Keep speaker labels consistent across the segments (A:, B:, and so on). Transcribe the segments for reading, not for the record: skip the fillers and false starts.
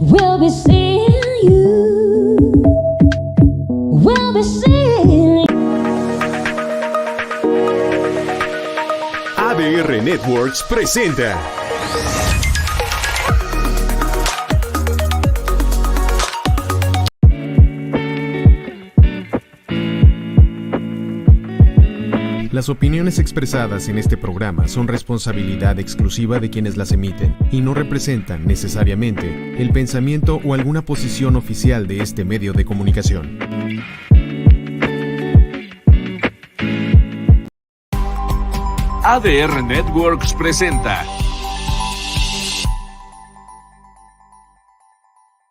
A: We'll be seeing you. We'll be seeing you.
B: ADR Networks presenta Las opiniones expresadas en este programa son responsabilidad exclusiva de quienes las emiten y no representan necesariamente el pensamiento o alguna posición oficial de este medio de comunicación. ADR Networks presenta.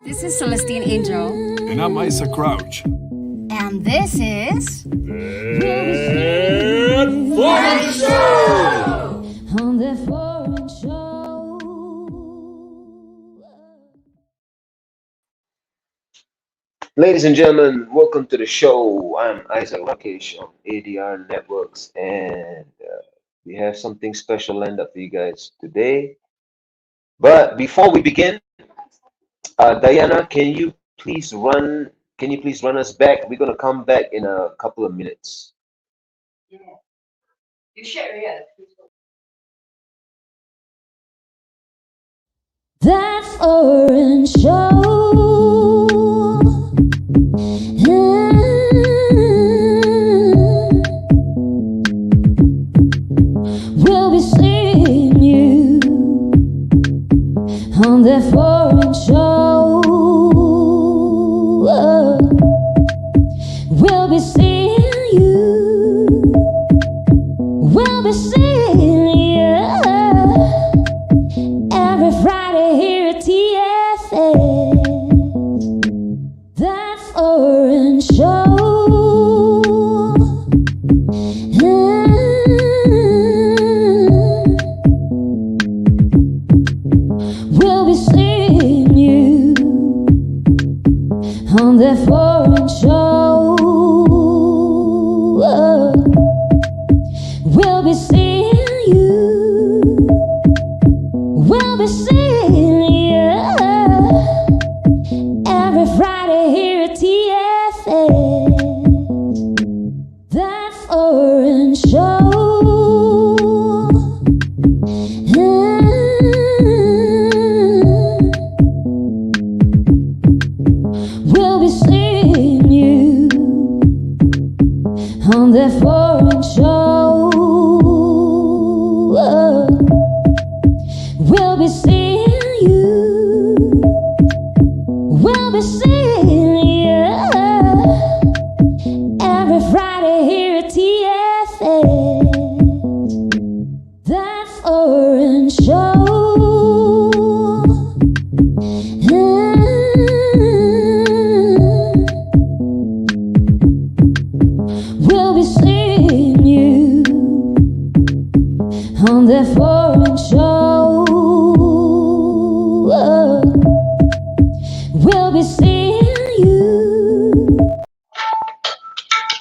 C: This is Celestine Angel.
B: And I'm Isaac Crouch.
C: And this is...
B: Foreign Show!
A: On the Foreign Show.
D: Ladies and gentlemen, welcome to the show. I'm Isaac Rakesh on ADR Networks, and we have something special lined up for you guys today. But before we begin, Diana, can you please run us back? We're gonna come back in a couple of minutes.
E: Yeah. You share it.
A: That Foreign Show. We'll be seeing you on that Foreign Show. We'll be seeing you. We'll be seeing you every Friday here at TFS. That Foreign Show. We'll be seeing you on that Foreign Show. We'll be seeing you. We'll be seeing you every Friday here at TFS. That Foreign Show. We'll be seeing you on that Foreign Show. We'll be seeing you. We'll be seeing you every Friday here at TFS. That Foreign Show. We'll be seeing you on that Foreign Show. We'll be seeing you.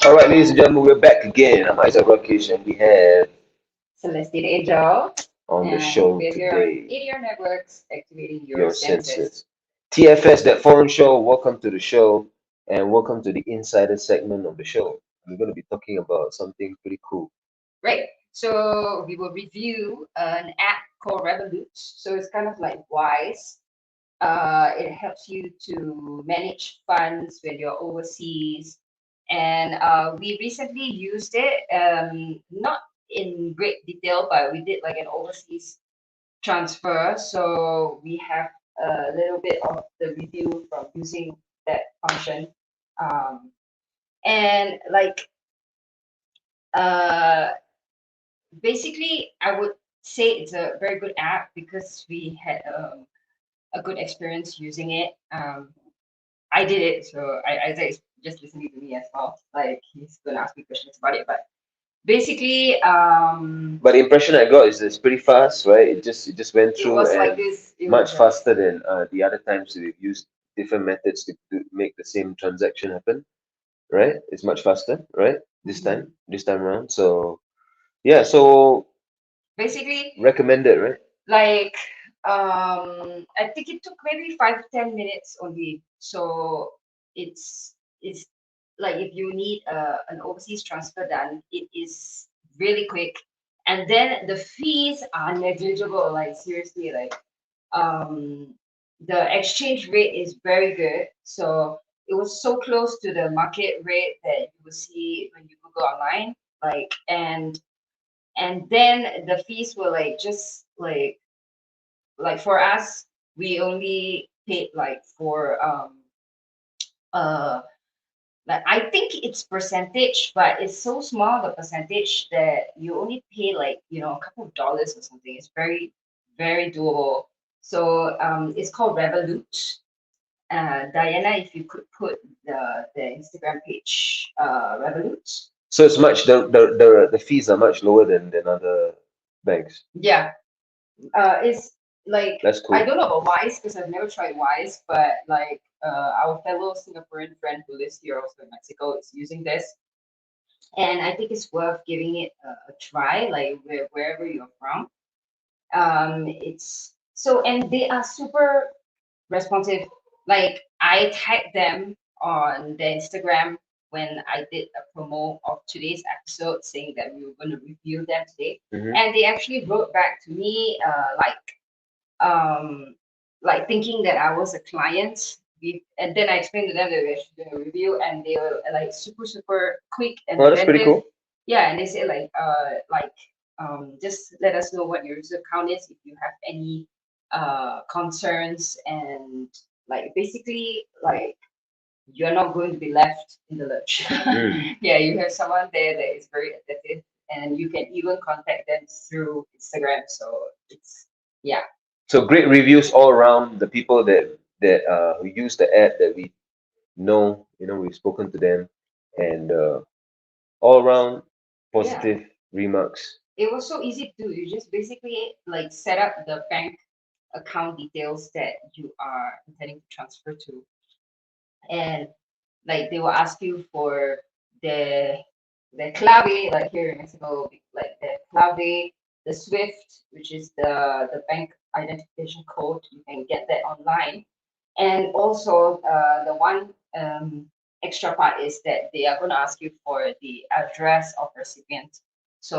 D: All right, ladies and gentlemen, we're back again. I'm Isaac Rakesh, and we have
E: Celestine Angel.
D: on the show
E: We're here on
D: today
E: ADR Networks, activating your
D: your
E: senses.
D: senses. TFS, that foreign show. Welcome to the show, and welcome to the insider segment of the show. We're going to be talking about something pretty cool.
E: Right. So we will review an app called Revolut. So it's kind of like Wise. It helps you to manage funds when you're overseas. And we recently used it, not in great detail, but we did like an overseas transfer. So we have a little bit of the review from using that function. And like, basically, I would say it's a very good app because we had a good experience using it. I did it, so Isaac is just listening to me as well. Like he's gonna ask me questions about it, but basically,
D: But the impression I got is it's pretty fast, right? It just went
E: it
D: through
E: was
D: and
E: like this. It
D: much
E: was
D: faster than the other times we've used different methods to make the same transaction happen, right? It's much faster, right? This time around. So yeah, so
E: basically
D: recommended, right?
E: like I think it took maybe 5 to 10 minutes only. So it's like if you need an overseas transfer done, it is really quick. And then the fees are negligible. Like seriously, like um, the exchange rate is very good. So it was so close to the market rate that you will see when you Google online. Like and then the fees were like just like for us, we only paid like for uh like I think it's percentage, but it's so small the percentage that you only pay like a couple of dollars or something. It's very very doable. So it's called Revolut. Diana, if you could put the Instagram page, Revolut.
D: So it's much the fees are much lower than other banks.
E: Yeah, it's like
D: That's
E: I
D: cool.
E: don't know about Wise because I've never tried Wise, but like our fellow Singaporean friend who lives here also in Mexico is using this, and I think it's worth giving it a try, like wherever you're from. It's so, and they are super responsive. Like I tagged them on their Instagram when I did a promo of today's episode, saying that we were going to review them today,
D: Hmm.
E: and they actually wrote back to me, like thinking that I was a client. And then I explained to them that we were actually doing a review, and they were like super super quick and
D: Oh, that's pretty
E: attentive.
D: cool.
E: Yeah, and they said just let us know what your user count is if you have any concerns, and like basically like you're not going to be left in the lurch.
D: Mm.
E: Yeah, you have someone there that is very attentive, and you can even contact them through Instagram. So it's yeah.
D: So great reviews all around. The people that who use the app that we know, we've spoken to them, and all around
E: Yeah,
D: positive remarks.
E: it was so easy to do. You just basically like set up the bank account details that you are intending to transfer to, and like they will ask you for the the clave, like here in Mexico, like the clave, the Swift, which is the bank identification code. You can get that online, and also the one extra part is that they are going to ask you for the address of recipient. So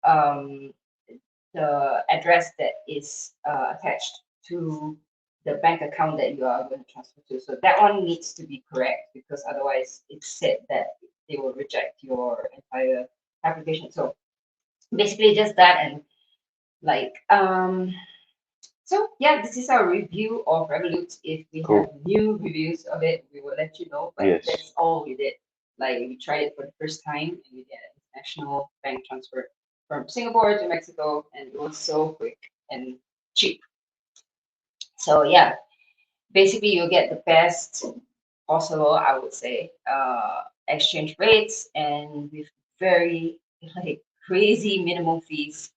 E: um, the address that is attached to the bank account that you are going to transfer to. So that one needs to be correct because otherwise it's said that they will reject your entire application. So basically just that, and like so yeah, this is our review of Revolut. If we have
D: Cool.
E: new reviews of it, we will let you know. But
D: Yes.
E: that's all we did. Like we tried it for the first time, and we did an international bank transfer from Singapore to Mexico, and it was so quick and cheap. So yeah, basically you get the best possible, I would say, exchange rates and with very like crazy minimum fees.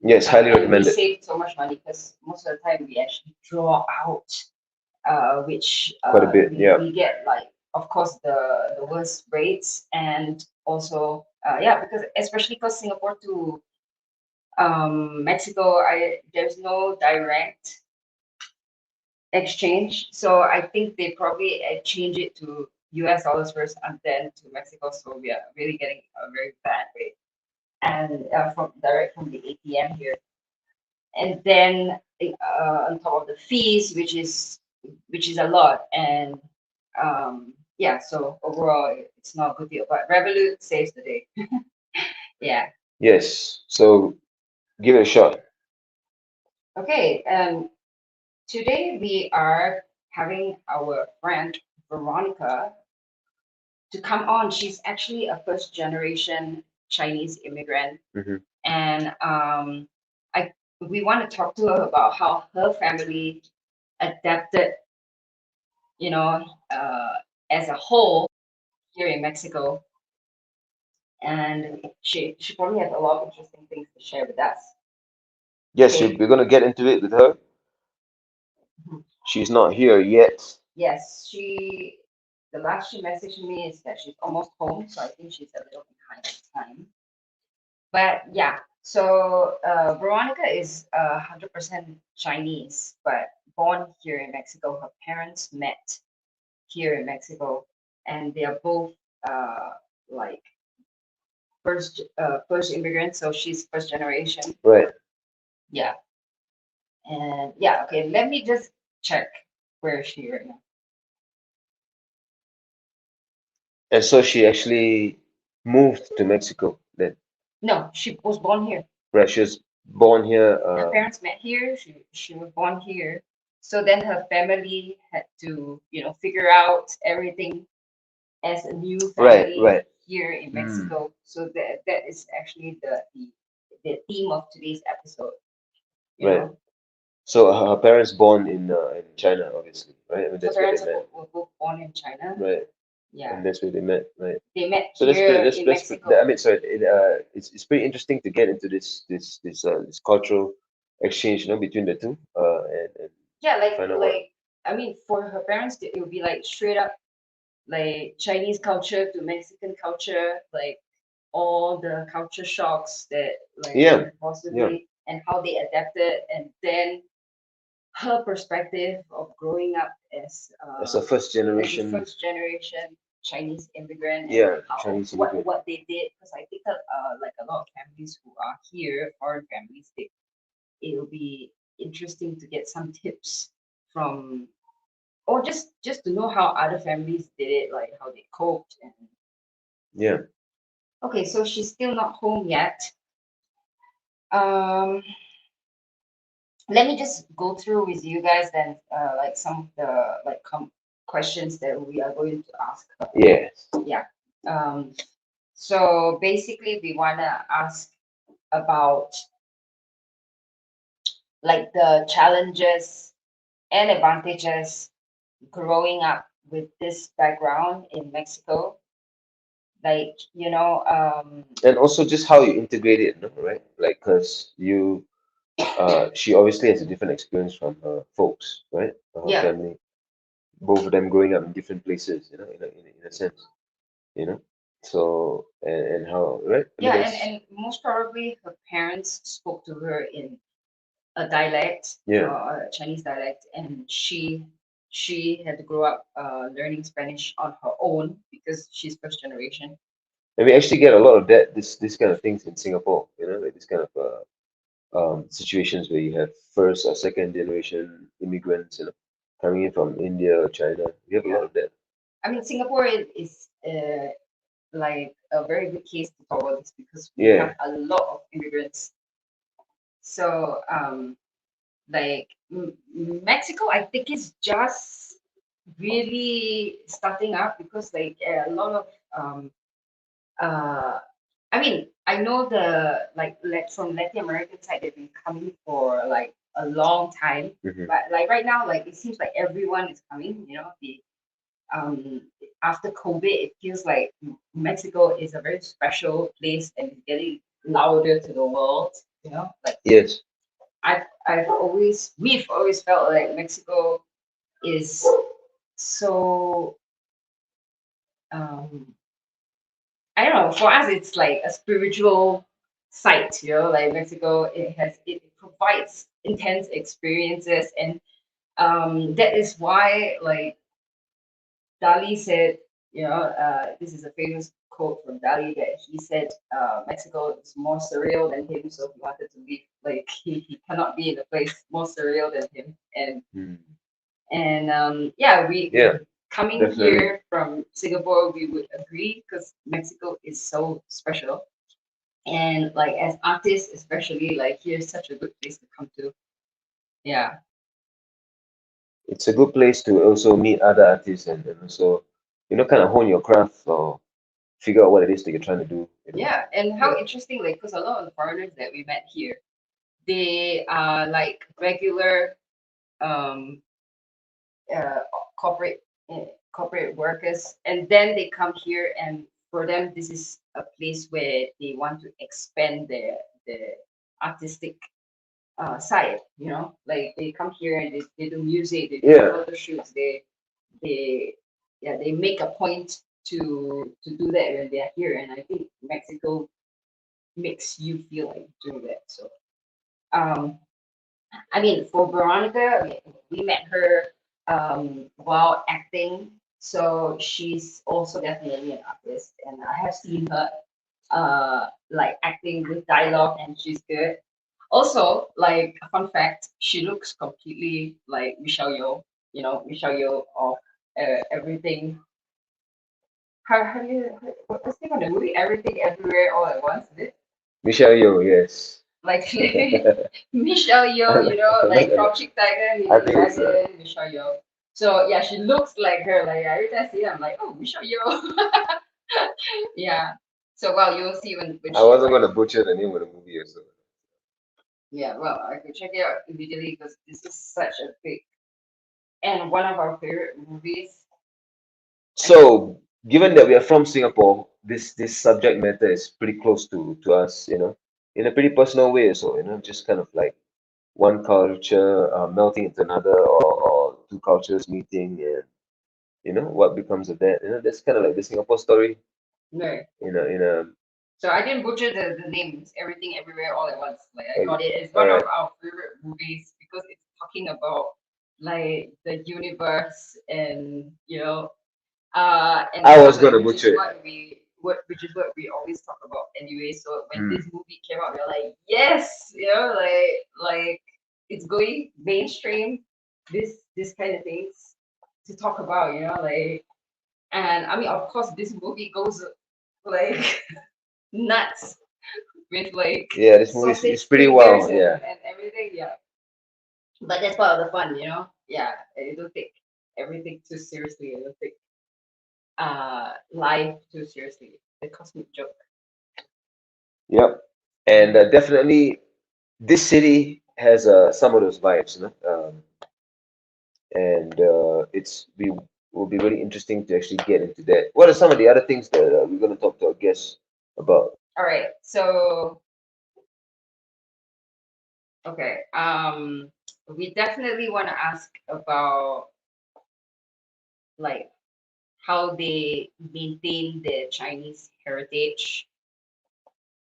D: Yes, highly
E: And we
D: recommended.
E: save so much money because most of the time we actually draw out, which
D: Quite a bit. Yeah.
E: we get like, of course, the worst rates, and also yeah, because especially because Singapore to Mexico, there's no direct exchange, so I think they probably change it to US dollars first and then to Mexico. So we are really getting a very bad rate, and from direct from the ATM here, and then on top of the fees, which is a lot, and yeah, so overall it's not a good deal, but Revolut saves the day. Yeah.
D: Yes. So give it a shot.
E: Okay. Today we are having our friend Veronica to come on. She's actually a first generation Chinese immigrant,
D: Hmm.
E: and I we want to talk to her about how her family adapted, you know, uh, as a whole here in Mexico, and she probably has a lot of interesting things to share with us.
D: Yes,
E: Okay.
D: we're gonna get into it with her.
E: Mhm.
D: She's not here yet.
E: Yes, the last she messaged me is that she's almost home, so I think she's a little behind on time. But yeah, So Veronica is 100% Chinese, but born here in Mexico. Her parents met here in Mexico, and they are both like first immigrants. So she's first generation.
D: Right.
E: Yeah, and yeah. Okay, let me just check where is she right now.
D: And so she actually moved to Mexico then.
E: No, she was born here.
D: Right. She was born here.
E: Her parents met here. She was born here. So then her family had to, figure out everything as a new
D: Right.
E: family
D: Right.
E: here in
D: Mm.
E: Mexico. So that is actually the theme of today's episode. You
D: Right.
E: know,
D: So her parents born in China, obviously, right? I mean,
E: her
D: that's where they
E: parents
D: met,
E: were both born in China.
D: right?
E: Yeah,
D: And that's where they met, right?
E: they met
D: So that's
E: here
D: pretty,
E: in
D: that's I
E: Mexico.
D: mean, sorry, it's pretty interesting to get into this cultural exchange, between the two, and
E: Yeah,
D: find out what.
E: I mean, for her parents, it would be like straight up like Chinese culture to Mexican culture, like all the culture shocks that like
D: Yeah, yeah,
E: possibly and how they adapted, and then her perspective of growing up
D: as a first
E: as a
D: generation,
E: first generation Chinese immigrant, and
D: yeah,
E: how
D: Chinese immigrant.
E: what they did, because I think that like a lot of families who are here, foreign families, it'll be interesting to get some tips from, or just to know how other families did it, like how they coped. And
D: Yeah,
E: okay, so she's still not home yet. Um, let me just go through with you guys then, like some of the like questions that we are going to ask her.
D: yes,
E: Yeah. Um, so basically, we wanna ask about like the challenges and advantages growing up with this background in Mexico. Like,
D: and also just how you integrate it, no, right? Like, cause she obviously has a different experience from her folks, right? Her
E: yeah,
D: family, both of them growing up in different places, in a sense, you know. So and how, right? I mean,
E: yeah, and,
D: that's
E: and most probably her parents spoke to her in a dialect,
D: yeah.
E: a Chinese dialect, and she had to grow up learning Spanish on her own because she's first generation.
D: And we actually get a lot of that this kind of things in Singapore, like this kind of situations where you have first or second generation immigrants, coming in from India or China. We have a lot
E: Yeah,
D: of that.
E: I mean Singapore is like a very good case to talk about this because we
D: Yeah,
E: have a lot of immigrants. So like Mexico, I think is just really starting up because like a lot of uh I mean I know the from Latin American side they've been coming for like a long time,
D: hmm,
E: but like right now like it seems like everyone is coming. The um after COVID it feels like Mexico is a very special place and it's getting louder to the world. Like
D: yes,
E: we've always felt like Mexico is so um I don't know, for us it's like a spiritual site, like Mexico it provides intense experiences, and that is why like Dali said, this is a famous quote from Dali that he said Mexico is more surreal than him, so he wanted to leave. Like he cannot be in a place more surreal than him.
D: mm,
E: And yeah, we
D: yeah,
E: coming
D: definitely.
E: here from Singapore, we would agree because Mexico is so special. And like as artists, especially, like here's such a good place to come to. Yeah,
D: It's a good place to also meet other artists and also, kind of hone your craft or figure out what it is that you're trying to do.
E: yeah. And
D: Yeah,
E: how interesting, like, because a lot of the foreigners that we met here, they are like regular um uh, corporate corporate workers, and then they come here, and for them this is a place where they want to expand their artistic side. Like they come here and they do music, they do
D: yeah,
E: photo shoots, they yeah, they make a point to do that when they are here. And I think Mexico makes you feel like doing that. So um, I mean, for Veronica, we met her while acting, so she's also definitely an artist, and I have seen her like acting with dialogue, and she's good. Also, like a fun fact, she looks completely like Michelle Yeoh. You know, Michelle Yeoh of everything. How do you what's the name of the movie? Everything, Everywhere, All at Once. Is it?
D: Michelle Yeoh, yes.
E: Like Michelle Yeoh, you know, like from Chick Tiger,
D: I
E: Hidden
D: think it's
E: Dragon, Michelle Yeoh. So yeah, she looks like her. Like every time I see her, I'm like, oh, Michelle Yeoh. Yeah. So well, you'll see when
D: I
E: she
D: wasn't
E: arrives.
D: gonna butcher the name of the movie or so.
E: Yeah, well, I could check it out immediately because this is such a big and one of our favorite movies.
D: So, given that we are from Singapore, this subject matter is pretty close to us, in a pretty personal way. So, just kind of like one culture melting into another, or two cultures meeting, and what becomes of that. That's kind of like the Singapore story.
E: No.
D: In a
E: So I didn't butcher the names, everything, everywhere, all at once. Like I
D: like,
E: got it. It's
D: all
E: one of
D: right.
E: our favorite movies because it's talking about like the universe and and
D: I
E: stuff
D: was
E: like
D: gonna
E: which is
D: butcher it.
E: what we always talk about anyway. So when
D: Hmm.
E: this movie came out, we're like, yes, like it's going mainstream. This kind of things to talk about, like, and I mean, of course, this movie goes like nuts with like
D: Yeah, this movie is
E: sausage
D: pretty
E: fingers
D: wild.
E: and,
D: Yeah.
E: and everything. Yeah, but that's part of the fun. Yeah, I don't take everything too seriously. I don't take life too seriously. The cosmic joke.
D: Yep. And definitely, this city has some of those vibes, and it's we will be really interesting to actually get into that. What are some of the other things that we're going to talk to our guests about?
E: All right, so okay, we definitely want to ask about like how they maintain their Chinese heritage.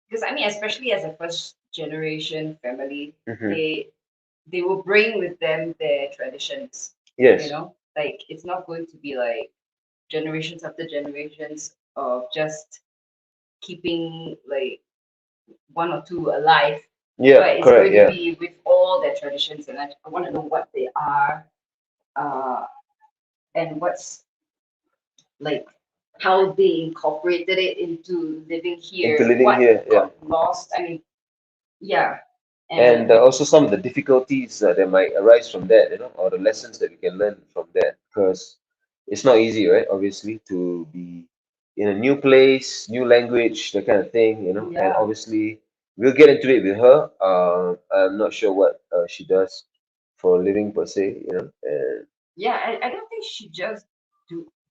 E: Because I mean, especially as a first generation family,
D: Hmm.
E: they will bring with them their traditions.
D: Yes.
E: Like it's not going to be like generations after generations of just keeping like one or two alive,
D: Yeah.
E: but it's
D: Correct.
E: going to
D: Yeah.
E: be with all their traditions, and I want to know what they are, uh, and what's like how they incorporated it into living
D: Into
E: here,
D: living
E: what
D: here. Yeah.
E: got lost. I mean, yeah,
D: And
E: and
D: also some of the difficulties that might arise from that, or the lessons that we can learn from that, because it's not easy, right? Obviously, to be in a new place, new language, that kind of thing, and
E: yeah,
D: obviously we'll get into it with her. I'm not sure what she does for a living per se,
E: yeah. I don't think she just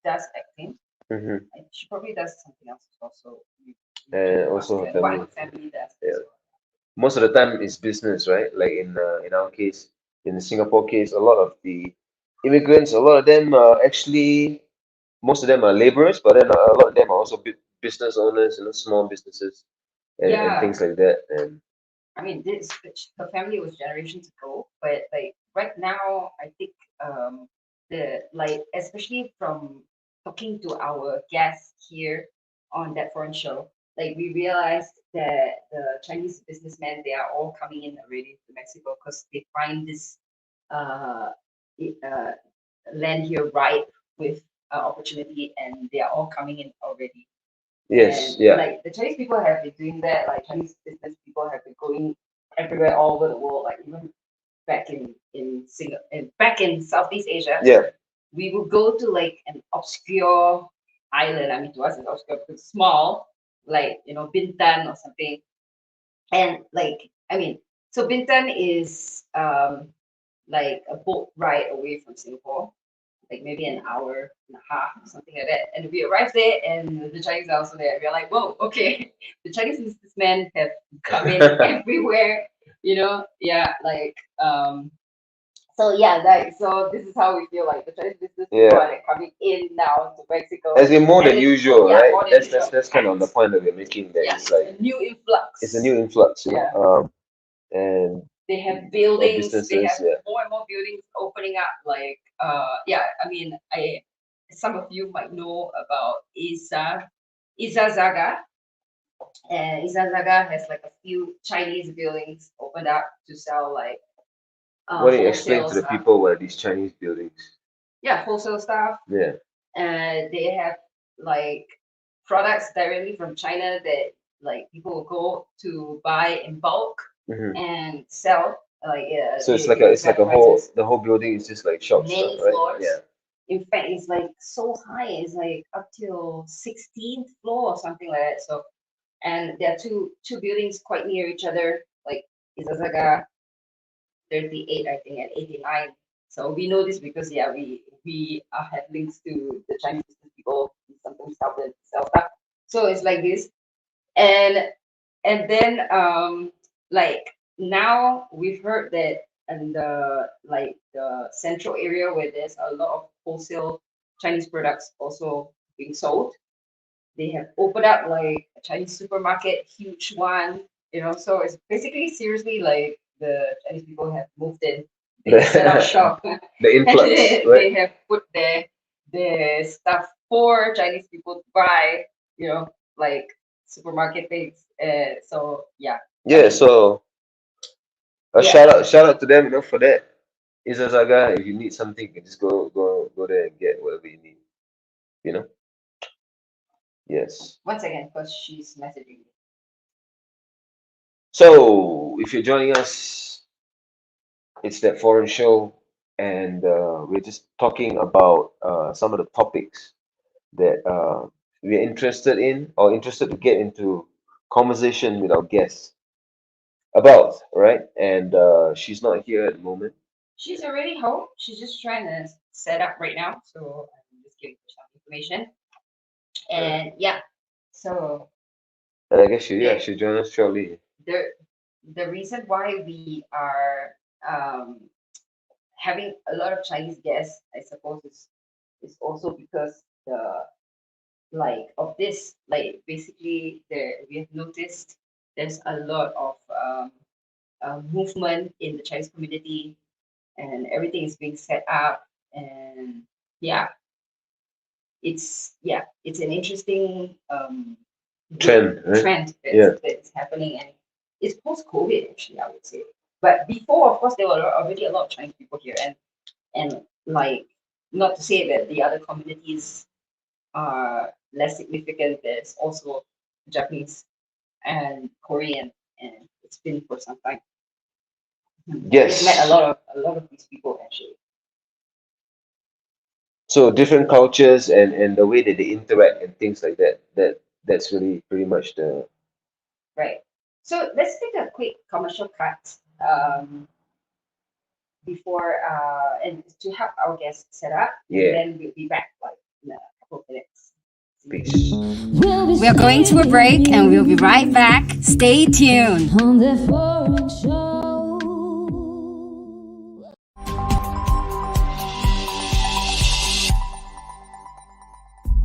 E: does acting.
D: Mhm.
E: She probably does something else as well. So we need
D: And
E: to ask
D: also her
E: her what
D: family.
E: her family does
D: Yeah.
E: as well.
D: Most of the time it's business, right? Like in our case, in the Singapore case, a lot of the immigrants, a lot of them are actually, most of them are laborers, but then a lot of them are also business owners, small businesses, and
E: Yeah,
D: things like that. And
E: I mean, this her family was generations ago, but like right now, I think the like especially from talking to our guests here on that foreign show, like we realized that the Chinese businessmen they are all coming in already to Mexico because they find this uh, uh land here ripe with opportunity, and they are all coming in already.
D: yes,
E: And
D: yeah,
E: like the Chinese people have been doing that, like Chinese business people have been going everywhere all over the world, like even back in Singapore and back in Southeast Asia,
D: yeah,
E: we would go to like an obscure island. I mean, to us it's obscure because it's small, like Bintan or something. And like I mean, so Bintan is like a boat ride away from Singapore, like maybe an hour and a half, something like that. And we arrived there, and the Chinese are also there. We're like, whoa, okay, the Chinese businessmen have come in everywhere, Yeah, like So yeah, so this is how we feel like the Chinese business
D: Yeah.
E: people are like coming in now to Mexico.
D: Has been more than
E: And
D: usual,
E: yeah,
D: right?
E: more than
D: That's
E: usual.
D: that's kind of the point that we're making. That
E: Yeah,
D: it's like
E: a new influx.
D: it's a new influx,
E: Yeah.
D: and
E: They have buildings. They
D: businesses,
E: have
D: yeah.
E: more and more buildings opening up. Like I mean, some of you might know about Izazaga. And Izazaga has like a few Chinese buildings opened up to sell like
D: What do you explain
E: wholesale
D: to the
E: stuff.
D: people what are these Chinese buildings?
E: Yeah, wholesale stuff.
D: Yeah.
E: And they have like products directly from China that like people will go to buy in bulk
D: Mhm.
E: and sell. Like
D: So it's
E: they-
D: like
E: they
D: it's like
E: cut
D: a whole
E: prices.
D: the whole building is just like shop
E: Many
D: stuff, right?
E: floors.
D: Yeah.
E: In fact, it's like so high. It's like up till 16th floor or something like that. So, and there are two buildings quite near each other, like Izazaga 38, I think, and 89. So we know this because yeah, we have links to the Chinese people. We sometimes help them sell stuff. So it's like this, and then like now we've heard that in the like the central area where there's a lot of wholesale Chinese products also being sold, they have opened up like a Chinese supermarket, huge one, so it's basically seriously like the Chinese people have moved in, they set up shop,
D: The influx,
E: and they
D: right?
E: have put their stuff for Chinese people to buy, like supermarket things. So yeah.
D: Yeah, so a
E: Yeah.
D: shout out to them, for that. Izazaga, if you need something, you can just go there and get whatever you need. You know? Yes.
E: Once again, because she's messaging me.
D: So if you're joining us, it's that foreign show, and we're just talking about some of the topics that we're interested in or interested to get into conversation with our guests about, right? And she's not here at the moment.
E: She's already home. She's just trying to set up right now. So I'm just giving her some information. And yeah, so
D: And I guess she'll
E: Yeah.
D: join us shortly.
E: the reason why we are having a lot of Chinese guests, I suppose, is also because of this, like basically we have noticed there's a lot of movement in the Chinese community, and everything is being set up, and yeah, it's an interesting
D: Trend, right?
E: trend
D: Yeah.
E: that's happening, and it's post-COVID actually, I would say. But before, of course, there were already a lot of Chinese people here, and like, not to say that the other communities are less significant. There's also Japanese and Korean, and it's been for some time.
D: Yes.
E: We've met a lot of these people actually.
D: So different cultures and the way that they interact and things like that. That's really pretty much the
E: Right. So let's take a quick commercial cut before and to help our guests set up.
D: Yeah.
E: And then we'll be back like in a couple of minutes.
D: piece.
C: We are going to a break and we'll be right back. Stay tuned.
A: On the foreign show.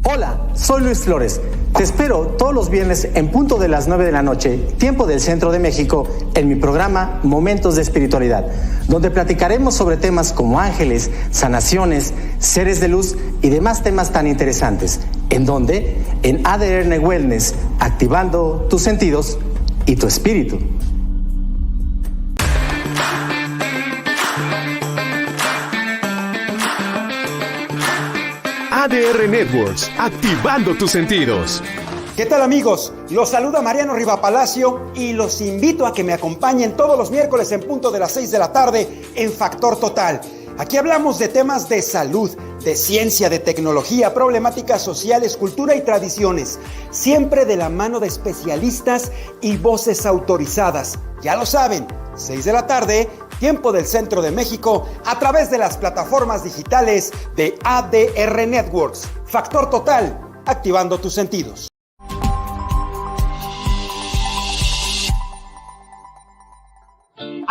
F: Hola, soy Luis Flores. Te espero todos los viernes en punto de las 9 de la noche, tiempo del Centro de México, en mi programa Momentos de Espiritualidad, donde platicaremos sobre temas como ángeles, sanaciones, seres de luz y demás temas tan interesantes. ¿En dónde? En ADN Wellness, activando tus sentidos y tu espíritu.
B: ADR Networks, activando tus sentidos.
G: ¿Qué tal amigos? Los saluda Mariano Rivapalacio y los invito a que me acompañen todos los miércoles en punto de las 6 de la tarde en Factor Total. Aquí hablamos de temas de salud, de ciencia, de tecnología, problemáticas sociales, cultura y tradiciones, siempre de la mano de especialistas y voces autorizadas. Ya lo saben, 6 de la tarde, tiempo del Centro de México, a través de las plataformas digitales de ADR Networks. Factor Total, activando tus sentidos.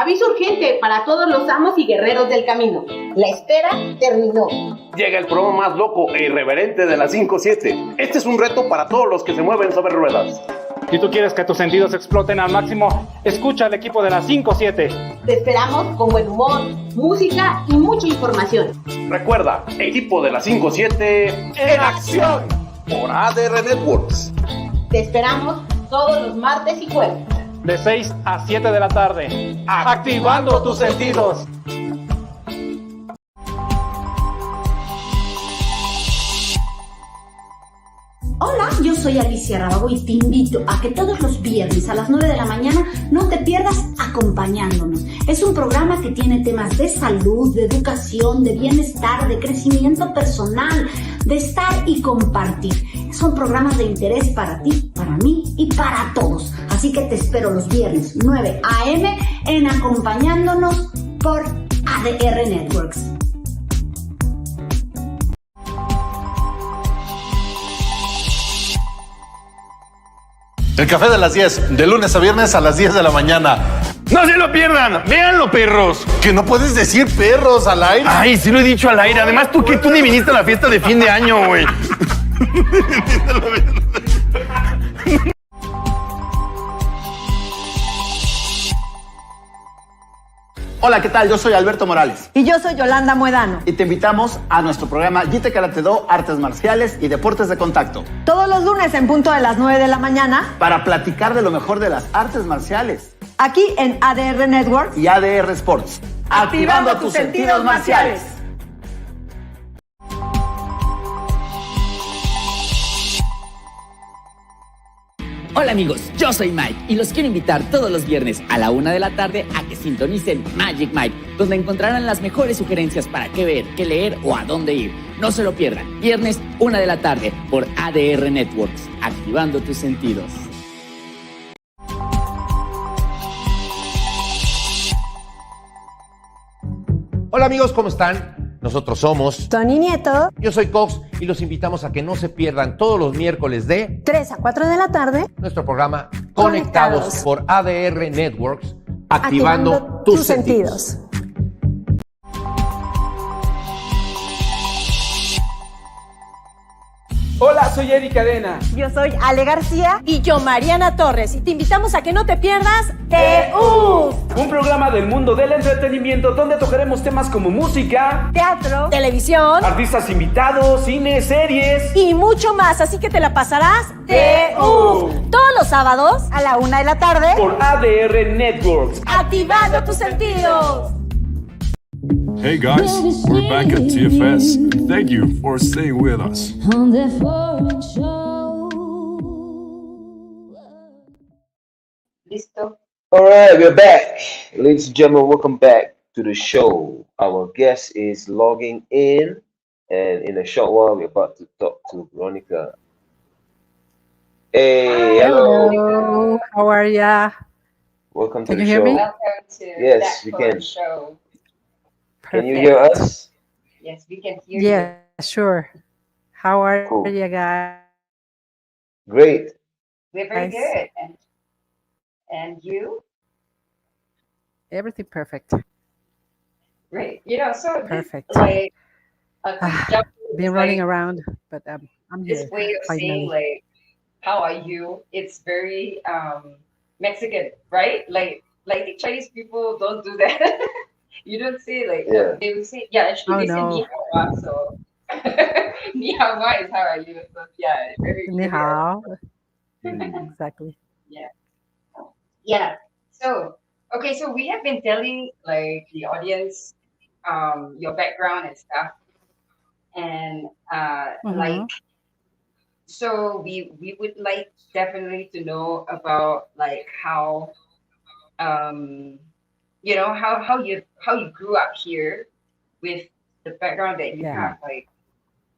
H: Aviso urgente para todos los amos y guerreros del camino. La espera terminó.
I: Llega el programa más loco e irreverente de las 5-7. Este es un reto para todos los que se mueven sobre ruedas.
J: Si tú quieres que tus sentidos exploten al máximo, escucha al equipo de las 5-7.
H: Te esperamos con buen humor, música y mucha información.
I: Recuerda, equipo de las 5-7 en acción por ADR Networks.
H: Te esperamos todos los martes y jueves.
J: De 6 a 7 de la tarde. Activando tus sentidos.
A: Hola, yo soy Alicia Rábago y te invito a que todos los viernes a las 9 de la mañana no te pierdas Acompañándonos. Es un programa que tiene temas de salud, de educación, de bienestar, de crecimiento personal, de estar y compartir. Son programas de interés para ti, para mí y para todos. Así que te espero los viernes 9 a.m. en Acompañándonos por ADR Networks.
K: El café de las 10, de lunes a viernes a las 10 de la mañana.
I: ¡No se lo pierdan! ¡Véanlo, perros!
K: Que no puedes decir perros al aire.
I: Ay, sí lo he dicho al aire. Además, tú ni viniste a la fiesta de fin de año, güey.
L: Hola, ¿qué tal? Yo soy Alberto Morales.
M: Y yo soy Yolanda Muedano.
L: Y te invitamos a nuestro programa Jite Karate Do, Artes Marciales y Deportes de Contacto.
M: Todos los lunes en punto de las 9 de la mañana.
L: Para platicar de lo mejor de las artes marciales.
M: Aquí en ADR Networks
L: y ADR Sports.
M: Activando tus sentidos marciales.
N: Hola amigos, yo soy Mike y los quiero invitar todos los viernes a la 1 de la tarde a que sintonicen Magic Mike, donde encontrarán las mejores sugerencias para qué ver, qué leer o a dónde ir. No se lo pierdan, viernes 1 de la tarde por ADR Networks, activando tus sentidos.
O: Hola amigos, ¿cómo están? Nosotros somos
M: Tony Nieto.
O: Yo soy Cox y los invitamos a que no se pierdan todos los miércoles de
M: 3 a 4 de la tarde
O: nuestro programa Conectados por ADR Networks, activando tus sentidos.
P: Hola, soy Eric Cadena.
M: Yo soy Ale García. Y yo, Mariana Torres. Y te invitamos a que no te pierdas TU,
P: un programa del mundo del entretenimiento donde tocaremos temas como música,
M: teatro, televisión,
P: artistas invitados, cine, series
M: y mucho más. Así que te la pasarás TU todos los sábados a la 1 de la tarde
P: por ADR Networks,
M: activando tus sentidos.
Q: Hey guys, we're back at TFS. Thank you for staying with us.
A: On the foreign show.
E: Listo.
D: All right, we're back. Ladies and gentlemen, welcome back to the show. Our guest is logging in, and in a short while, we're about to talk to Veronica. Hey, hello.
R: Hello. How are ya?
D: Welcome to
R: Can
D: the
R: you hear
D: show.
R: me?
E: Welcome to
D: Yes, we
E: That
D: can.
E: Show.
D: Can you hear us?
E: Yes, we can hear
R: Yeah, sure. How are
D: Cool.
R: you guys?
D: Great.
E: you. We're very
R: Nice.
E: good. And you?
R: Everything perfect.
E: Great. You know, so
R: Perfect.
E: this, like, a quick jump
R: Been
E: is
R: running
E: like,
R: around, but I'm here
E: this way of saying
R: finally.
E: like, how are you? It's very Mexican, right? Like the Chinese people don't do that. You don't say like,
D: Yeah.
E: they will say, yeah, actually they
R: Oh, no.
E: say ni hao wa, so ni hao wa is how are you? So yeah, very
R: Ni hao. Exactly.
E: Yeah. So okay, so we have been telling like the audience your background and stuff. And like so we would like definitely to know about like how you know how you grew up here with the background that you have, like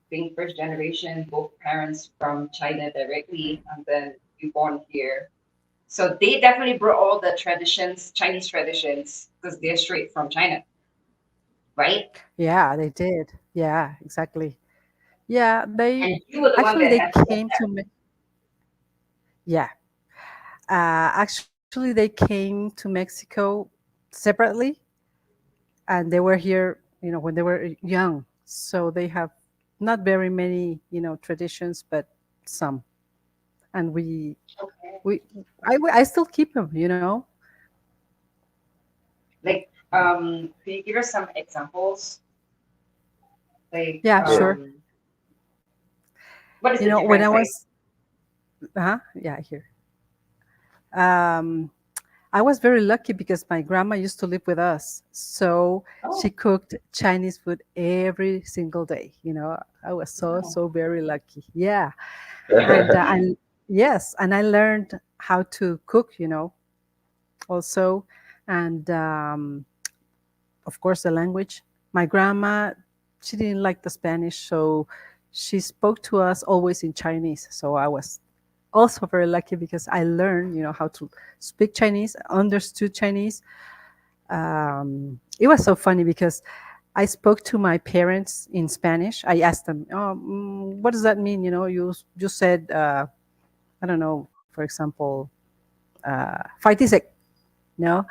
E: being first generation, both parents from China directly, and then you born here. So they definitely brought all the traditions, Chinese traditions, because they're straight from China, right?
R: Yeah, they did. Yeah, exactly. Yeah, they
E: And you were the one
R: actually
E: that
R: they
E: had to
R: came
E: get
R: to me. Yeah. Actually, they came to Mexico separately, and they were here, when they were young. So they have not very many, traditions, but some. And we, I still keep them,
E: Like, can you give us some examples? Like,
R: Yeah, sure.
E: what is the
R: When I
E: difference? Like,
R: was, yeah, here. Um, I was very lucky because my grandma used to live with us. So she cooked Chinese food every single day. I was so very lucky. Yeah. And yes, and I learned how to cook, also. And of course, the language. My grandma, she didn't like the Spanish. So she spoke to us always in Chinese. So I was also very lucky because I learned, how to speak Chinese, understood Chinese. It was so funny because I spoke to my parents in Spanish. I asked them, "Oh, what does that mean?" You said, I don't know, for example, "Fightisek," no,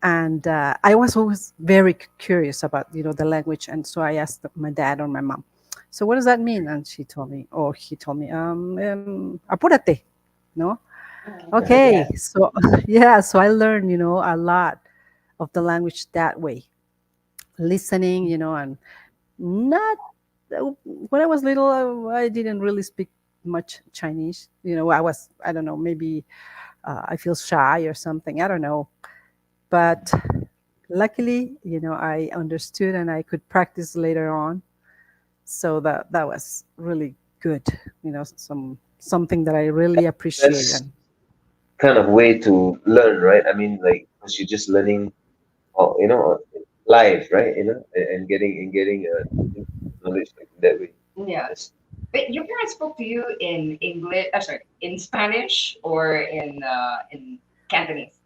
R: and I was always very curious about the language, and so I asked my dad or my mom, "So what does that mean?" And she told me, or he told me, "Apúrate," no. Okay, so yeah, so I learned, a lot of the language that way, listening, and not when I was little, I didn't really speak much Chinese. I don't know, maybe I feel shy or something. I don't know, but luckily, I understood and I could practice later on. So that was really good. Something that I really appreciate.
D: That's
R: And
D: kind of way to learn, right? I mean, like, because you're just learning, live, right? And getting knowledge like that way.
E: yeah.
D: That's,
E: But your parents spoke to you in English, sorry, in Spanish or in Cantonese?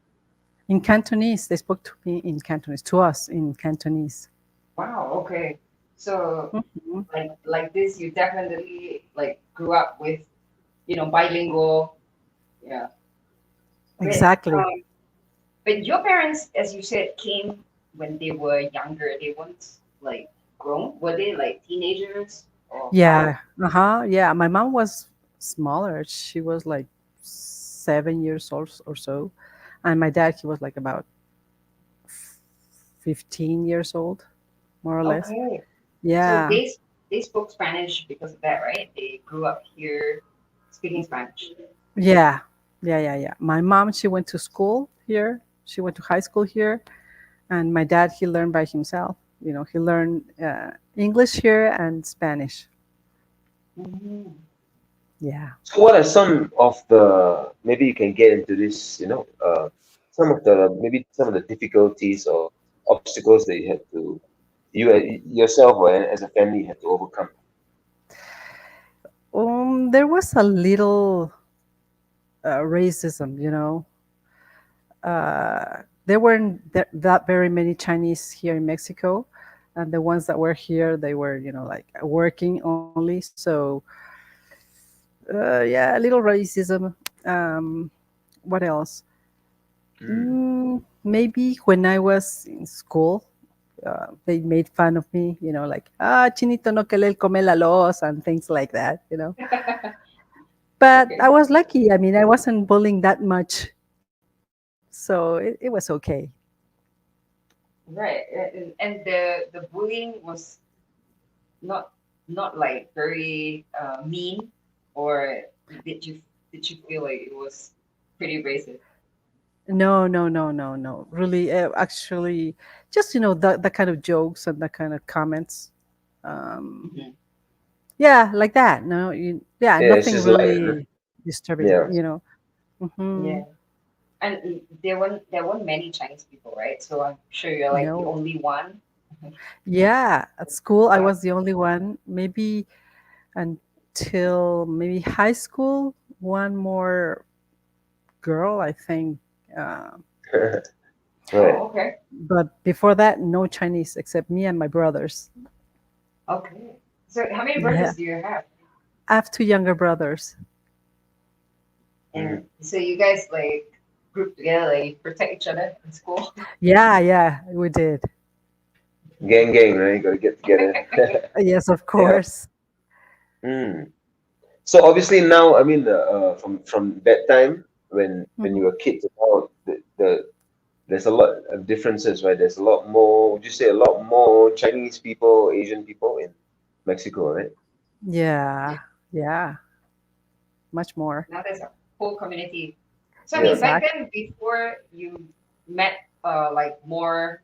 R: in Cantonese, they spoke to me in Cantonese, to us in Cantonese.
E: Wow. Okay. So,
R: Mhm.
E: like this, you definitely like grew up with, bilingual. Yeah. But
R: Exactly.
E: but your parents, as you said, came when they were younger. They weren't like grown. Were they like teenagers or how?
R: Yeah. Yeah. My mom was smaller. She was like 7 years old or so. And my dad, he was like about 15 years old, more or less.
E: Okay. So
R: Yeah.
E: they spoke Spanish because of that, right? They grew up here speaking Spanish.
R: Yeah. Yeah. My mom, she went to school here. She went to high school here. And my dad, he learned by himself. He learned English here and Spanish.
E: Mhm.
R: Yeah.
D: so what are some of the, maybe you can get into this, some of the, maybe some of the difficulties or obstacles that you had to, yourself or as a family had to overcome?
R: There was a little racism, there weren't that very many Chinese here in Mexico, and the ones that were here, they were, like working only. So, yeah, a little racism. Um, what else? Maybe when I was in school, they made fun of me, like, chinito no que le come la los, and things like that. But I
E: Okay.
R: was lucky. I mean, I wasn't bullying that much. So it was okay.
E: Right. And the bullying was not not like very mean, or did you feel like it was pretty racist?
R: No. Really, actually, just the kind of jokes and the kind of comments. Um,
E: Mhm.
R: yeah, like that. No, yeah,
D: Yeah, it's
R: nothing
D: just like,
R: really disturbing.
D: yeah.
R: Hmm.
E: Yeah. And there weren't many Chinese people, right? So I'm sure you're like the
R: No.
E: only one.
R: Yeah, at school I was the only one. Maybe until maybe high school, one more girl, I think. Uh,
D: Right.
E: Oh, okay.
R: but before that, no Chinese except me and my brothers.
E: Okay. So how many
R: Yeah,
E: brothers do you have?
R: I have two younger brothers.
E: And so you guys like group together, like protect each other in school?
R: Yeah, we did.
D: Gang, right? Gotta get together.
R: Yes, of
D: Yeah.
R: course.
D: So obviously now, I mean, from that time when you
R: Mhm.
D: were kids, now there's a lot of differences, right? There's a lot more. Would you say a lot more Chinese people, Asian people in Mexico, right?
R: Yeah, much more.
E: Now there's a whole community. So I
D: Yeah.
E: mean, back
R: Exactly.
E: then, before you met like more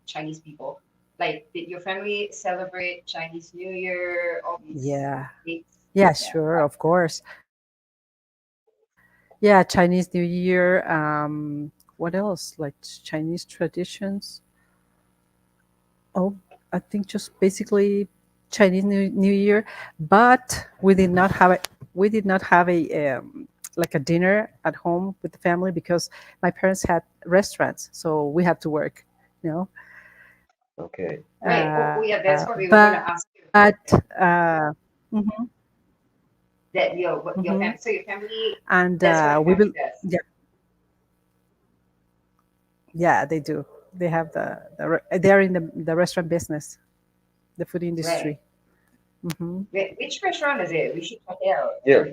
E: Chinese people, like did your family celebrate Chinese New Year? All these
R: Yeah.
E: dates?
R: Yeah,
E: Yeah.
R: sure, of course. Yeah, Chinese New Year. What else? Like Chinese traditions. Oh, I think just basically Chinese New Year, but we did not have a like a dinner at home with the family because my parents had restaurants, so we had to work, you know.
D: Okay.
E: Right. Oh, yeah, that's what we were going to
R: But
E: ask you.
R: mhm,
E: That your
R: mhm.
E: family, so your family,
R: And
E: that's what your
R: we
E: family
R: will,
E: does.
R: yeah, they do. They have they're in the restaurant business, the food
E: Right.
R: industry. Hmm.
E: Which restaurant is it? We should check it out.
D: Yeah.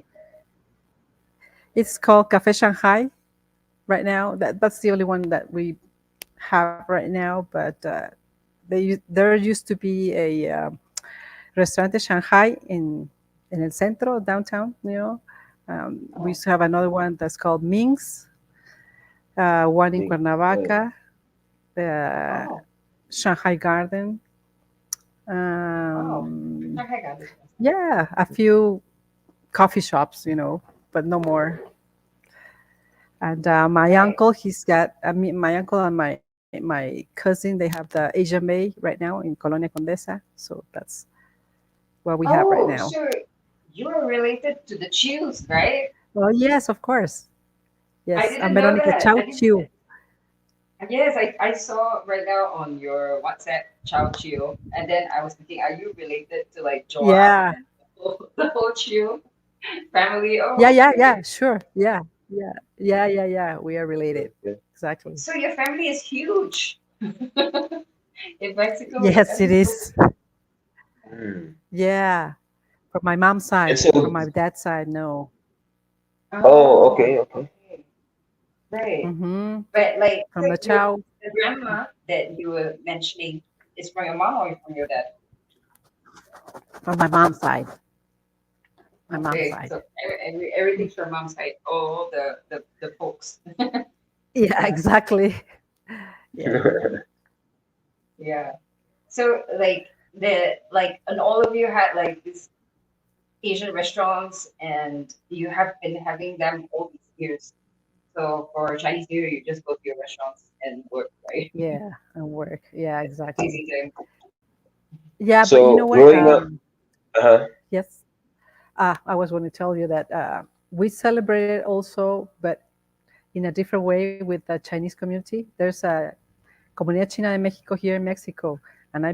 R: It's called Cafe Shanghai right now. That's the only one that we have right now. But there used to be a Restaurante Shanghai in El Centro downtown. We used to have another one that's called Ming's. One in
D: Big.
R: Cuernavaca, uh,
E: Oh,
R: Shanghai Garden.
E: oh.
R: Um,
E: Okay, got it.
R: yeah, a few coffee shops, but no more. And my
E: Right.
R: uncle, my uncle and my cousin, they have the Asian Bay right now in Colonia Condesa. So that's what we have right
E: Oh,
R: now.
E: so you're related to the Chews, right?
R: Oh, yes, of course.
E: I
R: Yes, I'm
E: didn't know
R: Veronica
E: that.
R: Chau
E: I didn't.
R: Chiu.
E: Yes, I saw right now on your WhatsApp Chow Chew, and then I was thinking, are you related to like Joab
R: Yeah.
E: and the whole Chew family?
R: Yeah,
E: Oh,
R: yeah,
E: okay.
R: yeah, sure. Yeah. We are related.
D: Yeah.
R: Exactly.
E: So your family is huge in Mexico. Your
R: Yes,
E: family
R: it
E: is so
R: is.
D: Mm.
R: Yeah. From my mom's
D: And
R: side.
D: so,
R: From my dad's side, no.
D: oh,
E: Oh,
D: okay, okay.
E: okay. Right.
R: Mm-hmm.
E: But like
R: From
E: so
R: the
E: your
R: Chow.
E: the grandma that you were mentioning is from your mom or from your dad?
R: From my mom's side. My mom's
E: Okay,
R: side.
E: so everything's from mom's side, all the folks.
R: Yeah,
E: Yeah,
R: exactly. Yeah.
E: yeah. So and all of you had like these Asian restaurants, and you have been having them all these years. So for Chinese New Year, you just go to your restaurants and work, right?
R: Yeah. And work. Yeah,
E: It's
R: exactly.
E: easy to.
R: Yeah, but you know
D: so
R: what?
D: growing up, uh-huh.
R: Yes. I was going to tell you that we celebrated also, but in a different way with the Chinese community. There's a Comunidad China de Mexico here in Mexico, and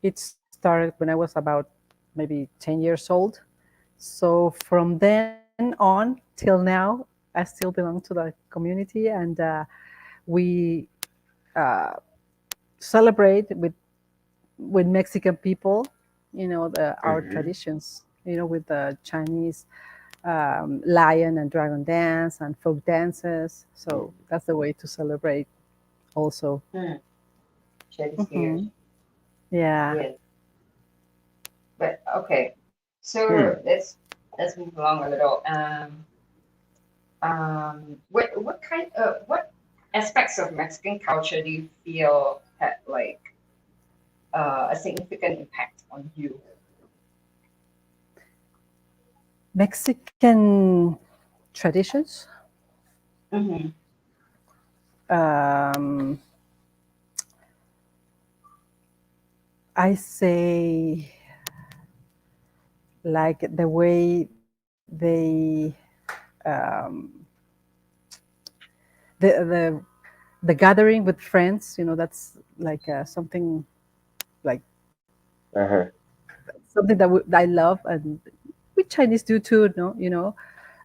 R: it started when I was about maybe 10 years old. So from then on till now, I still belong to the community, and we uh, celebrate with Mexican people. Our
D: Hmm.
R: traditions. With the Chinese lion and dragon dance and folk dances. So that's the way to celebrate also.
E: Hmm, Chinese New Year.
R: Hmm. Yeah.
E: Yeah. But okay.
D: Hmm.
E: So let's move along a little. What kind of what aspects of Mexican culture do you feel had like a significant impact on you?
R: Mexican traditions.
E: Mm-hmm.
R: Um, I say like the way um, the the gathering with friends. That's like something like
D: Uh-huh.
R: something that I love, and we Chinese do too. No,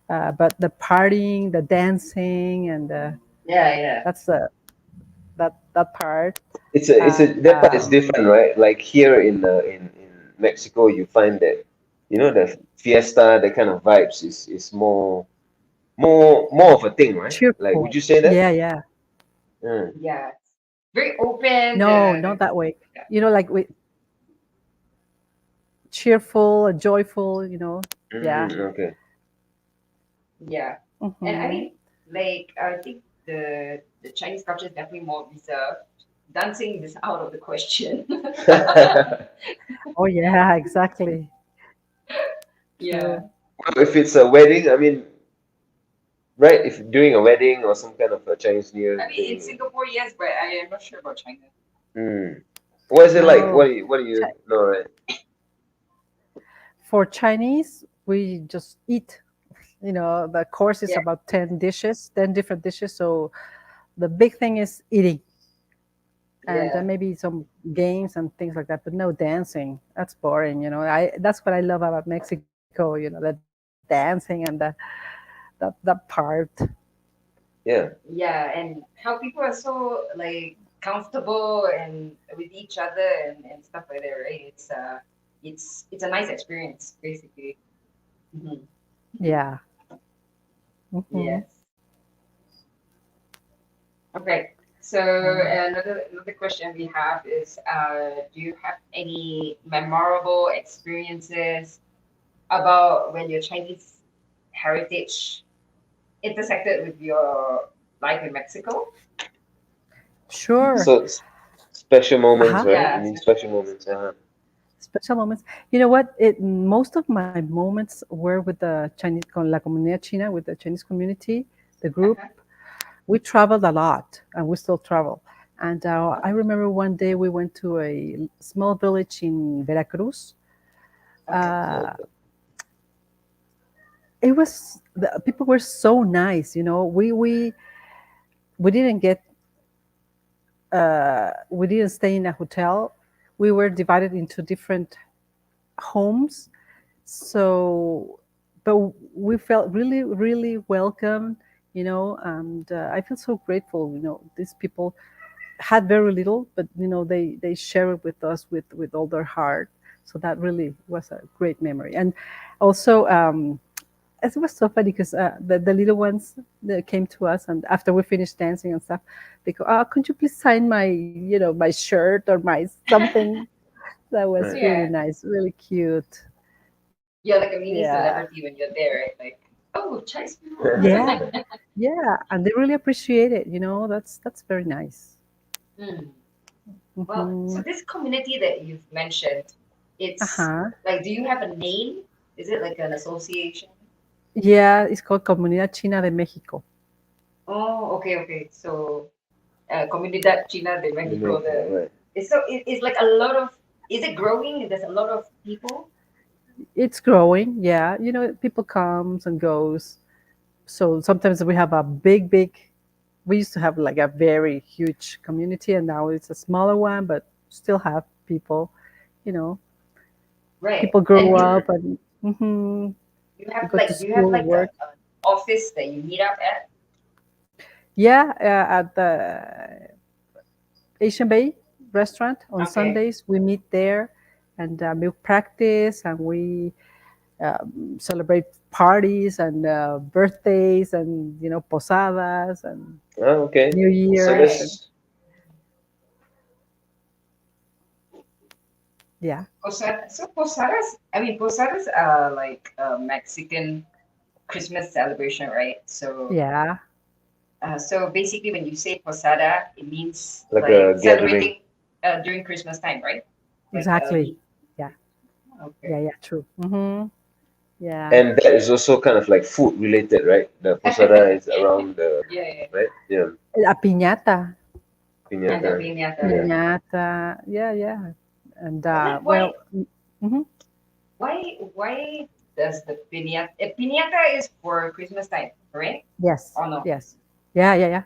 R: but the partying, the dancing, and
E: Yeah.
R: that's that part.
D: That part is different, right? Like here in Mexico, you find that the fiesta, the kind of vibes is more of a thing, right? Like, would
R: Cheerful.
D: you say that?
R: Yeah.
D: Mm.
E: Yeah. Very open.
R: No, not that way. Like we cheerful, joyful. Yeah.
D: Okay.
E: Yeah. And I mean, like, I think the Chinese culture is definitely more reserved. Dancing is out of the question.
R: Oh yeah, exactly.
E: Yeah.
D: Well, if it's a wedding, I mean, right? If doing a wedding or some kind of a Chinese New Year
E: I mean, in
D: thing.
E: Singapore, yes, but I am not sure about China.
D: What is it like?
R: No.
D: What do you know, right?
R: For Chinese, we just eat. The course is about 10 dishes, 10 different dishes. So the big thing is eating. And then maybe some games and things like that, but no dancing. That's boring. That's what I love about Mexico. The dancing and that part.
D: Yeah.
E: Yeah, and how people are so like comfortable and with each other and stuff like that, right? It's a nice experience, basically.
R: Yeah.
E: Yes. Okay. So another question we have is, do you have any memorable experiences about when your Chinese heritage intersected with your life in Mexico?
R: Sure.
D: So special moments, right?
E: Yeah.
D: I mean, special moments.
R: Special moments. You know what? Most of my moments were with the Chinese, con la comunidad china, with the Chinese community, the group. We traveled a lot, and we still travel. And I remember one day we went to a small village in Veracruz. The people were so nice. We didn't get we didn't stay in a hotel. We were divided into different homes. So, but we felt really, really welcome. And I feel so grateful. These people had very little, but they share it with us with all their heart. So that really was a great memory. And also, it was so funny because the little ones that came to us, and after we finished dancing and stuff, they go, "Oh, could you please sign my shirt or my something?" That was really nice, really cute.
E: You're like a mini celebrity when you're there, right? Like, oh, Chinese people.
R: Yeah, and they really appreciate it. That's very nice.
E: Well, so this community that you've mentioned, it's like, do you have a name? Is it like an association?
R: Yeah, it's called Comunidad China de México.
E: Oh, okay. So, Comunidad China de México. It's like a lot of. Is it growing? There's a lot of people.
R: It's growing. Yeah, people comes and goes. So sometimes we have a big. We used to have like a very huge community, and now it's a smaller one, but still have people.
E: Right.
R: People grow up and.
E: You have like an office that you meet up at?
R: Yeah, at the Asian Bay restaurant on Sundays. We meet there, and we practice, and we celebrate parties and birthdays, and posadas and New Year's. Yeah.
E: So posadas, posadas are like a Mexican Christmas celebration, right? So
R: yeah.
E: So basically, when you say posada, it means
D: like a
E: celebrating during Christmas time, right?
R: Exactly. Yeah. Okay. Yeah. True. Yeah.
D: And that is also kind of like food related, right? The posada is around the right? Yeah.
R: La piñata.
D: Piñata.
R: Yeah. And
E: why does the piñata is for Christmas time, right?
R: Yes.
E: Or no?
R: Yes. Yeah.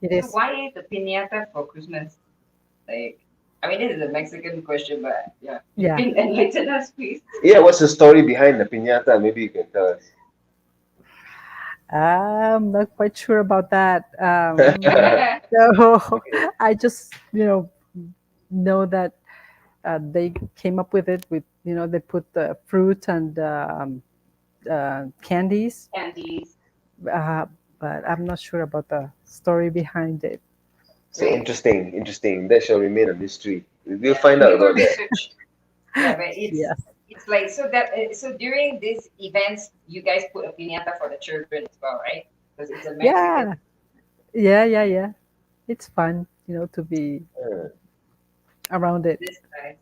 R: It is.
E: So why the piñata for Christmas? Like, this is a Mexican question, but yeah. Enlighten us, please.
D: Yeah, what's the story behind the piñata? Maybe you can tell us.
R: I'm not quite sure about that. So I just, know that they came up with it with, they put the fruit and candies,
E: Candies.
R: uh, but I'm not sure about the story behind it.
D: So interesting. That shall remain a mystery. We'll
E: Yeah,
D: find out
E: we will
D: about that.
E: research. Yeah, but
R: Yes.
E: it's like so during these events, you guys put a piñata for the children as well, right? Because it's a Mexican.
R: Yeah. It's fun, to be around it.
E: This time.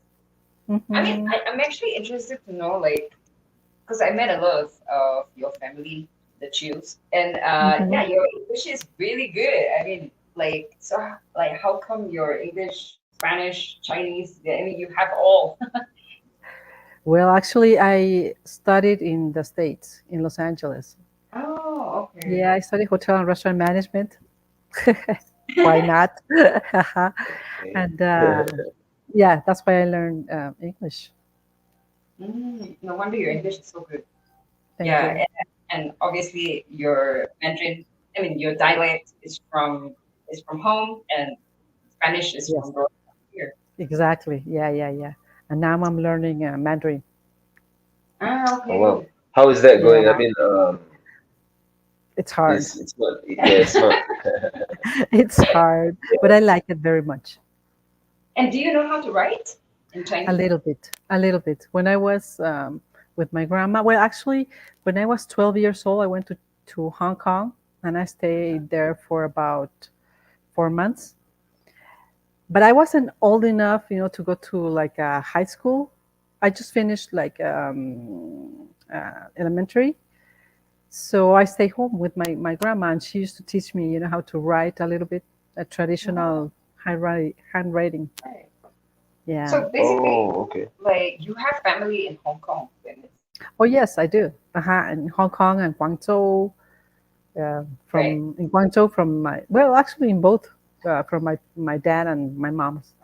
E: I mean,
R: Hmm.
E: I'm actually interested to know, like, because I met a lot of your family, the Chills, and
R: Hmm.
E: yeah, your English is really good. I mean, like, so like, how come your English, Spanish, Chinese? I mean, you have all.
R: Well, actually, I studied in the States, in Los Angeles.
E: Oh, okay.
R: Yeah, I studied hotel and restaurant management. Why not? And yeah, that's why I learned English.
E: No wonder your English is so good.
R: Thank
E: Yeah,
R: you.
E: and obviously your Mandarin, I mean, your dialect is from home, and Spanish is
R: Yes,
E: from growing up here.
R: exactly. Yeah. And now I'm learning Mandarin.
E: Ah,
D: Oh
E: okay.
D: wow. How is that going? I
R: Yeah,
D: mean,
R: it's hard.
D: it's not. Yeah, it's not.
R: It's hard, but I like it very much.
E: And do you know how to write in
R: A
E: Chinese?
R: little bit, a little bit. When I was with my grandma, well, actually, when I was 12 years old, I went to Hong Kong and I stayed there for about 4 months. But I wasn't old enough, to go to like a high school. I just finished like elementary. So I stay home with my grandma, and she used to teach me, how to write a little bit, a
E: Oh,
R: traditional handwriting.
E: right.
R: Yeah.
E: So basically,
D: Oh, okay.
E: like you have family in Hong Kong, then,
R: Oh yes, I do. In Hong Kong and Guangzhou.
E: right?
R: From in Guangzhou, from actually in both, from my dad and my mom's.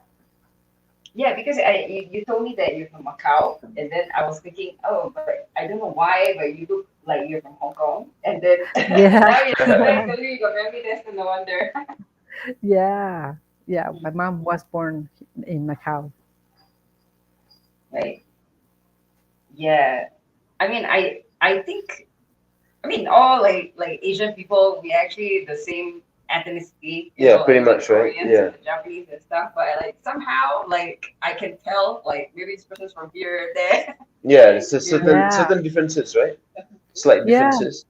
E: Yeah, because you told me that you're from Macau, and then I was thinking, oh, but I don't know why, but you look like you're from Hong Kong, and then
R: Yeah.
E: now you told me you got family there, so no wonder.
R: Yeah. My mom was born in Macau.
E: Right? Yeah. I mean, I think I mean all like Asian people, we actually the same ethnicity,
D: Yeah, pretty
E: like the
D: much, right?
E: Koreans
D: Yeah.
E: and the Japanese and stuff, but like somehow like I can tell like maybe this person's from here or there.
D: Yeah, there's a certain
R: Yeah.
D: certain differences, right? Slight
R: Yeah.
D: differences.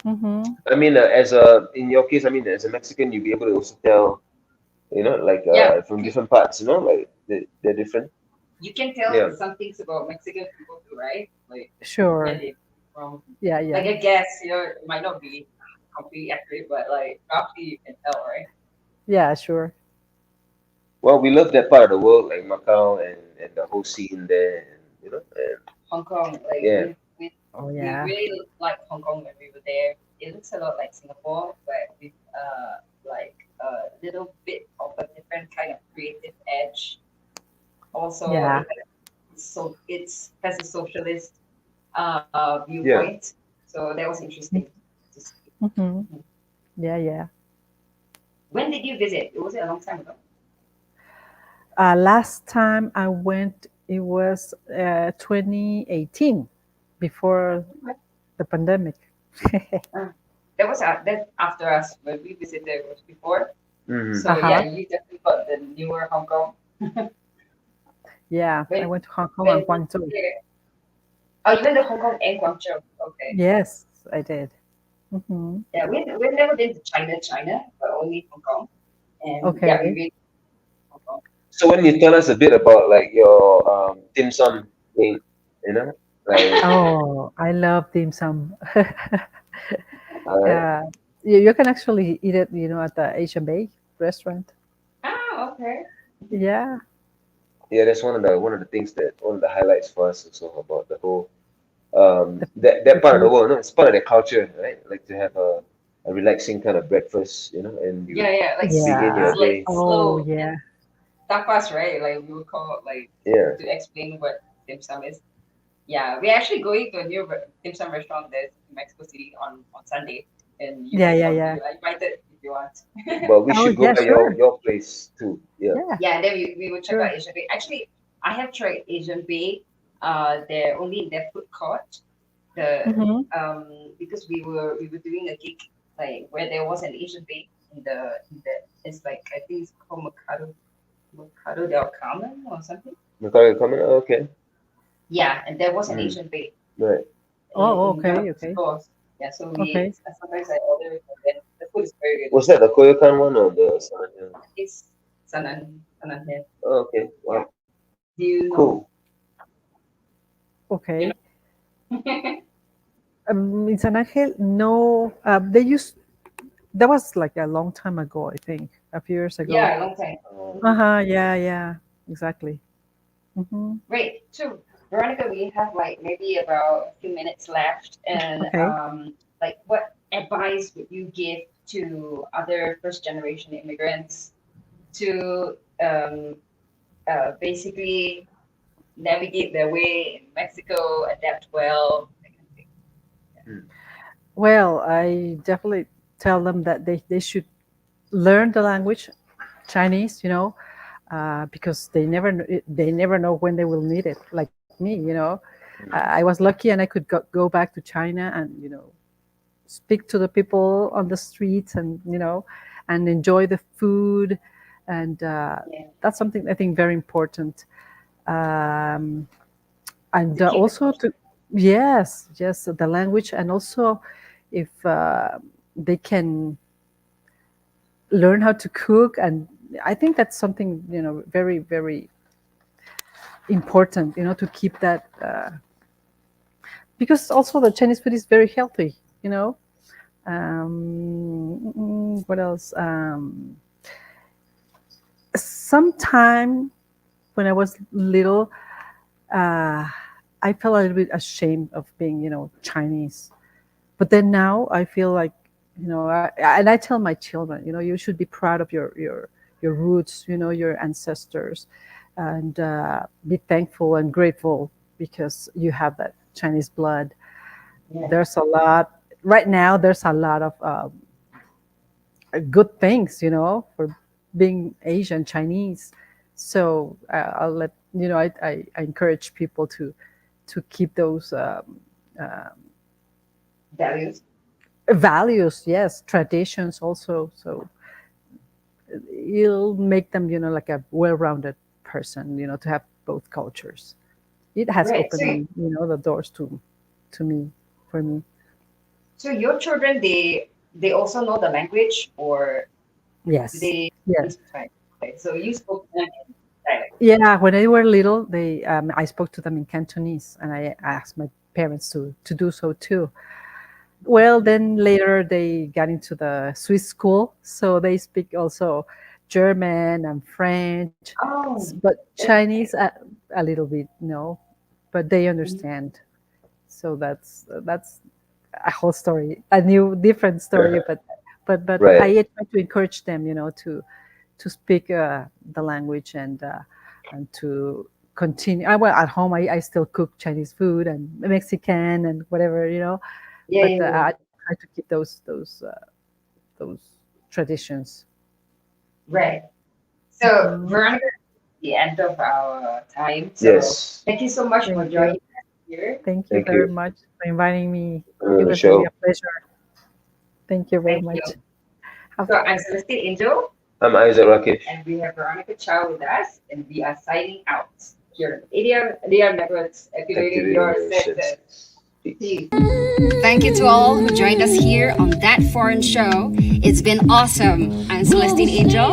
R: Hmm.
D: I mean, in your case, I mean, as a Mexican, you'll be able to also tell, like
E: Yeah,
D: from different parts, like they're different.
E: you can tell
D: Yeah.
E: some things about Mexican people too, right? Like where
R: Sure.
E: they from.
R: Yeah.
E: Like I guess, it might not be completely accurate, but like roughly you can tell, right?
R: Yeah. Sure.
D: Well, we love that part of the world, like Macau and the whole scene there, and and
E: Hong Kong, like
D: yeah,
R: Oh
E: we
R: yeah.
E: really like Hong Kong when we were there. It looks a lot like Singapore, but with like a little bit of a different kind of creative edge. Also,
R: Yeah.
E: it's has a socialist
D: yeah.
E: viewpoint, so that was interesting to see.
R: Hmm. Yeah.
E: When did you visit? It was a long time ago.
R: Last time I went, it was 2018, before the pandemic.
E: That was that after us when we visited. It was before.
D: Hmm.
E: So yeah,
R: Uh-huh.
E: you definitely got the newer Hong Kong.
R: Yeah, I
E: When
R: went to Hong Kong
E: when
R: and Guangzhou.
E: yeah. Oh, you went to Hong Kong and Guangzhou. Okay.
R: Yes, I did. Hmm.
E: Yeah, we've never been to China, but only Hong Kong. And yeah, we've
R: Okay.
E: been to Hong Kong.
D: So when you tell us a bit about like your dim sum thing, like
R: Oh, I love dim sum.
D: all right,
R: You can actually eat it, at the Asian Bay restaurant.
E: Ah, okay.
R: Yeah.
D: yeah, that's one of the things that one of the highlights for us also about the whole
R: The,
D: that
R: the
D: part of the
R: food.
D: world. No, it's part of their culture, right? Like to have a relaxing kind of breakfast, and you
E: Yeah, like
D: begin
R: Yeah.
D: your
E: it's like
D: day.
R: Oh,
E: slow
R: yeah.
E: tapas, right? Like we would call it like
D: Yeah.
E: to explain what dim sum is. Yeah, we're actually going to a new dim sum restaurant there's in Mexico City on Sunday. and you
R: Yeah,
E: can
R: yeah,
E: come.
R: yeah.
E: You are invited if you want.
D: But we
R: Oh,
D: should go
R: yeah,
D: by
R: sure.
D: your place too. Yeah.
E: Yeah, and then we will check
R: Sure.
E: out Asian Bay. Actually, I have tried Asian Bay. They're only in their food court.
R: Mm-hmm.
E: Because we were doing a gig like where there was an Asian Bay in the it's like I think it's called Mercado del Carmen or something.
D: Mercado coming? Oh, okay.
E: Yeah, and there was an
D: Mm.
E: Asian Bay
D: Right.
R: Oh,
E: in one of
R: okay,
E: the
R: okay.
E: stores. Yeah, so
R: Okay.
E: sometimes I order it and then the food is very good.
D: Was that the Koyokan one or the San?
E: It's Sanan here.
D: Oh, okay. Wow.
E: Do you know?
D: Cool.
R: Okay. In San Angel, no, they used, that was like a long time ago, I think, a few years ago.
E: Yeah, a long time.
R: Yeah, exactly. Mm-hmm.
E: Great. So, Veronica, we have like maybe about a few minutes left, and
R: Okay.
E: like, what advice would you give to other first generation immigrants to basically navigate their way in Mexico, adapt well? That kind of thing.
R: Well, I definitely tell them that they should learn the language, Chinese, because they never know when they will need it. Like me. I was lucky and I could go back to China and speak to the people on the streets and enjoy the food, and that's something I think very important. And
E: To keep the
R: also to yes, the language, and also if they can learn how to cook, and I think that's something very, very important to keep that, because also the Chinese food is very healthy. What else? Sometime when I was little, I felt a little bit ashamed of being Chinese, but then now I feel like and I tell my children, you should be proud of your roots, your ancestors, and be thankful and grateful because you have that Chinese blood. There's a lot right now. There's a lot of good things, for being Asian Chinese. So I'll let I encourage people to keep those values, yes, traditions also. So it'll make them, like a well-rounded person, to have both cultures. It has
E: Right.
R: opened, the doors to me, for me.
E: So your children, they also know the language, or
R: Yes.
E: they
R: Yes.
E: right. So you spoke to them in dialect.
R: Yeah, when they were little, I spoke to them in Cantonese, and I asked my parents to do so too. Well, then later they got into the Swiss school, so they speak also German and French,
E: Oh,
R: but Chinese a little bit, no, but they understand. So that's a whole story, a new different story. But
D: Right.
R: I try to encourage them, to speak the language and to continue. Well, at home I still cook Chinese food and Mexican and whatever, but I try to keep those traditions.
E: Right. So Veronica, the end of our time. So
D: Yes.
E: thank you so much for
R: Thank you.
E: joining us here.
R: Thank you
D: Thank
R: very
D: you.
R: much for inviting me.
D: On
R: It
D: the
R: was
D: show.
R: really a pleasure. Thank you very
E: Thank
R: much.
E: you. So I'm Celestine Angel,
D: I'm Isaac Rakesh.
E: and we have Veronica Chau with us, and we are signing out here at ADR Networks, activating your senses. Peace.
C: Thank you to all who joined us here on That Foreign Show. It's been awesome. I'm Celestine Angel.